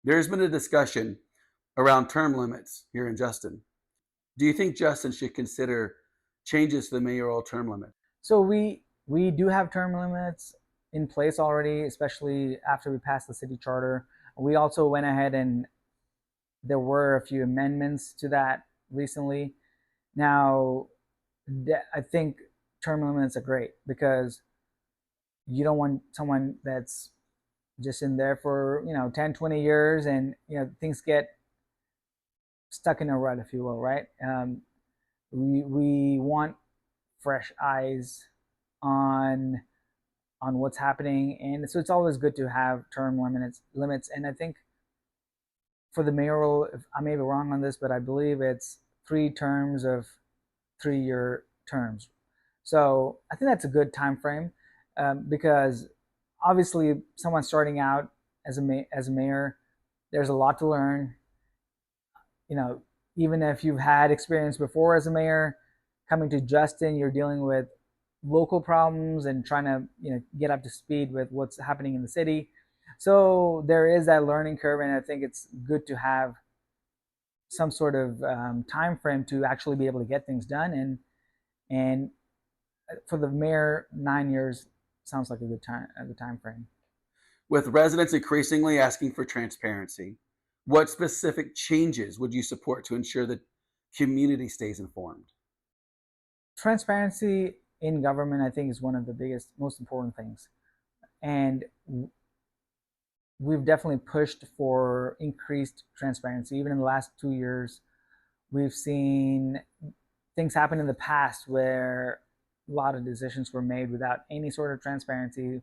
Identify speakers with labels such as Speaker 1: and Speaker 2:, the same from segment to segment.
Speaker 1: There's been a discussion around term limits here in Justin. Do you think Justin should consider changes to the mayoral term limit?
Speaker 2: So we do have term limits in place already, especially after we passed the city charter. We also went ahead and there were a few amendments to that recently. Now, I think term limits are great because you don't want someone that's just in there for 10, 20 years, and things get stuck in a rut, if you will, right? We want fresh eyes on what's happening, and so it's always good to have term limits. And I think for the mayoral, if I may be wrong on this, but I believe it's 3 terms of 3-year terms. So I think that's a good time frame, because obviously someone starting out as a mayor, there's a lot to learn. You know, even if you've had experience before as a mayor, coming to Justin, you're dealing with local problems and trying to get up to speed with what's happening in the city. So there is that learning curve, and I think it's good to have some sort of time frame to actually be able to get things done. And for the mayor, 9 years sounds like a good time frame.
Speaker 1: With residents increasingly asking for transparency, what specific changes would you support to ensure that community stays informed?
Speaker 2: Transparency in government, I think, is one of the biggest, most important things. And we've definitely pushed for increased transparency. Even in the last 2 years, we've seen things happen in the past where a lot of decisions were made without any sort of transparency.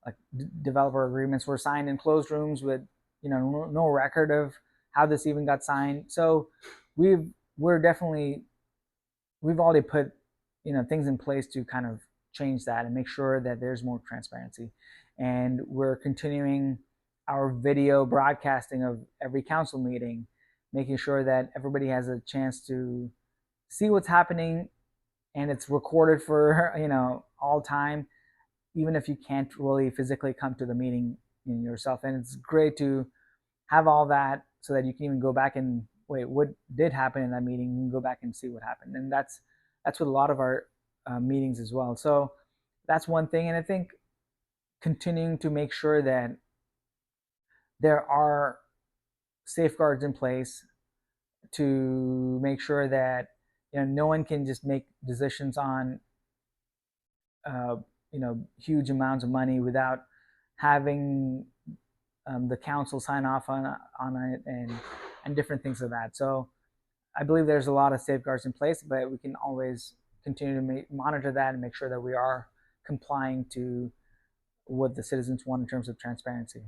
Speaker 2: Like developer agreements were signed in closed rooms with no record of how this even got signed. So we've we're definitely we've already put things in place to kind of change that and make sure that there's more transparency. And we're continuing our video broadcasting of every council meeting, making sure that everybody has a chance to see what's happening, and it's recorded for all time, even if you can't really physically come to the meeting yourself. And it's great to have all that so that you can even go back and wait, what did happen in that meeting, and go back and see what happened. And that's with a lot of our meetings as well. So that's one thing. And I think continuing to make sure that there are safeguards in place to make sure that no one can just make decisions on huge amounts of money without having the council sign off on it, and different things of that. So I believe there's a lot of safeguards in place, but we can always continue to monitor that and make sure that we are complying to what the citizens want in terms of transparency.